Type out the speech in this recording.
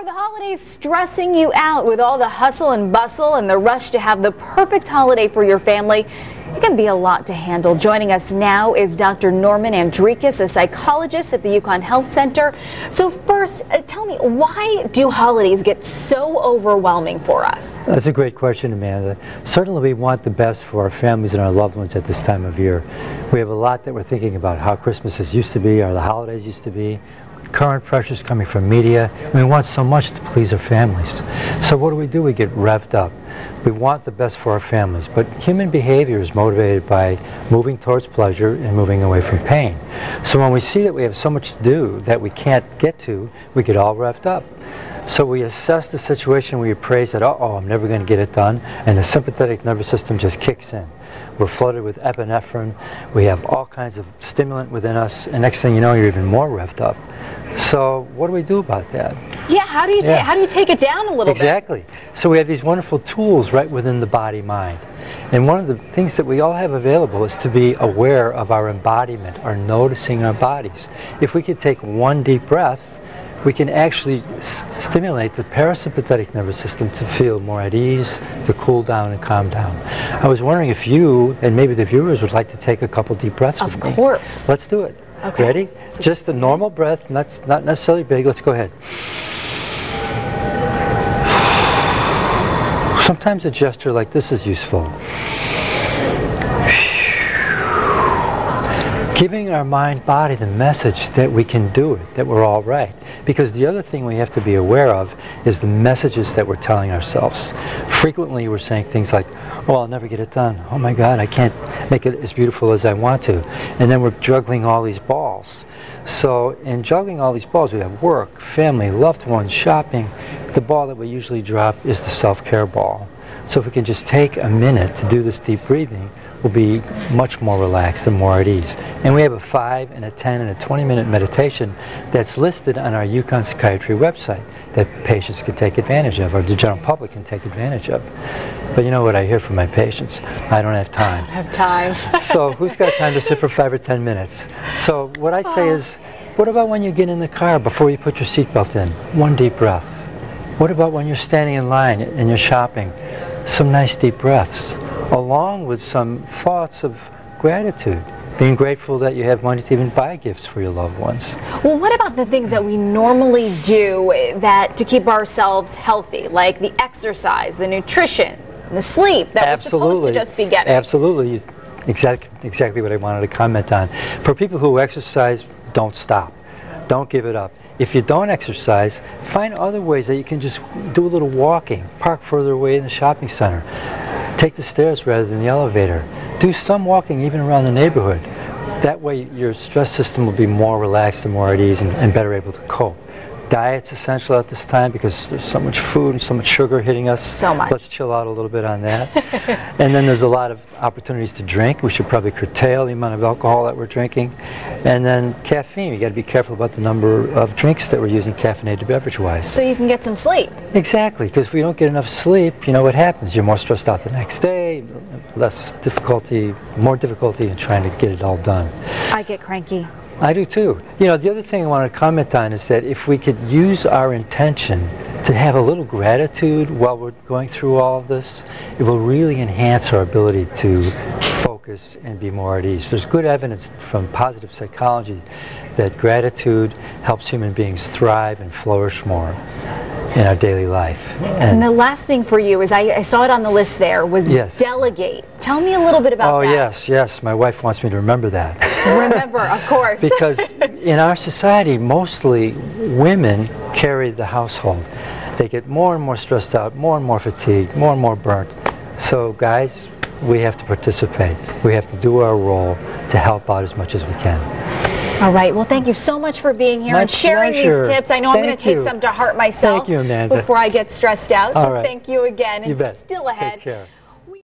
the holidays stressing you out with all the hustle and bustle and the rush to have the perfect holiday for your family? It can be a lot to handle. Joining us now is Dr. Norman Andrikis, a psychologist at the Yukon Health Center. So first, tell me, why do holidays get so overwhelming for us? That's a great question, Amanda. Certainly we want the best for our families and our loved ones at this time of year. We have a lot that we're thinking about, how Christmases used to be, or the holidays used to be, current pressures coming from media, and we want so much to please our families. So what do? We get revved up. We want the best for our families, but human behavior is motivated by moving towards pleasure and moving away from pain. So when we see that we have so much to do that we can't get to, we get all revved up. So we assess the situation, we appraise that, uh-oh, I'm never going to get it done, and the sympathetic nervous system just kicks in. We're flooded with epinephrine, we have all kinds of stimulant within us, and next thing you know, you're even more revved up. So what do we do about that? Yeah, how do you take it down a little bit? Exactly. So we have these wonderful tools right within the body-mind. And one of the things that we all have available is to be aware of our embodiment, or noticing our bodies. If we could take one deep breath, we can actually stimulate the parasympathetic nervous system to feel more at ease, to cool down and calm down. I was wondering if you, and maybe the viewers, would like to take a couple deep breaths with me. Of course. Let's do it. Okay. Ready? So just a normal breath, not necessarily big. Let's go ahead. Sometimes a gesture like this is useful. Giving our mind-body the message that we can do it, that we're all right. Because the other thing we have to be aware of is the messages that we're telling ourselves. Frequently we're saying things like, oh, I'll never get it done. Oh my God, I can't make it as beautiful as I want to. And then we're juggling all these balls. So in juggling all these balls, we have work, family, loved ones, shopping. The ball that we usually drop is the self-care ball. So if we can just take a minute to do this deep breathing, we'll be much more relaxed and more at ease. And we have a 5 and a 10 and a 20-minute meditation that's listed on our Yukon Psychiatry website that patients can take advantage of, or the general public can take advantage of. But you know what I hear from my patients? I don't have time. I don't have time. So who's got time to sit for 5 or 10 minutes? So what I say is, what about when you get in the car before you put your seatbelt in? One deep breath. What about when you're standing in line and you're shopping? Some nice deep breaths, along with some thoughts of gratitude, being grateful that you have money to even buy gifts for your loved ones. Well, what about the things that we normally do to keep ourselves healthy, like the exercise, the nutrition, the sleep that we're supposed to just be getting? Absolutely. Exactly what I wanted to comment on. For people who exercise, don't stop. Don't give it up. If you don't exercise, find other ways that you can just do a little walking, park further away in the shopping center. Take the stairs rather than the elevator. Do some walking even around the neighborhood. That way your stress system will be more relaxed and more at ease and better able to cope. Diet's essential at this time because there's so much food and so much sugar hitting us. So much. Let's chill out a little bit on that. And then there's a lot of opportunities to drink. We should probably curtail the amount of alcohol that we're drinking. And then caffeine. You got to be careful about the number of drinks that we're using caffeinated beverage-wise. So you can get some sleep. Exactly, because if we don't get enough sleep, you know what happens? You're more stressed out the next day, more difficulty in trying to get it all done. I get cranky. I do too. You know, the other thing I want to comment on is that if we could use our intention to have a little gratitude while we're going through all of this, it will really enhance our ability to focus and be more at ease. There's good evidence from positive psychology that gratitude helps human beings thrive and flourish more in our daily life. And the last thing for you is, I saw it on the list there, was yes. Delegate. Tell me a little bit about that. Oh yes, my wife wants me to remember that. Remember, of course. Because in our society, mostly women carry the household. They get more and more stressed out, more and more fatigued, more and more burnt. So guys, we have to participate. We have to do our role to help out as much as we can. All right. Well, thank you so much for being here and sharing these tips. I know I'm going to take some to heart myself before I get stressed out. So thank you again. And you bet. Still ahead. Take care.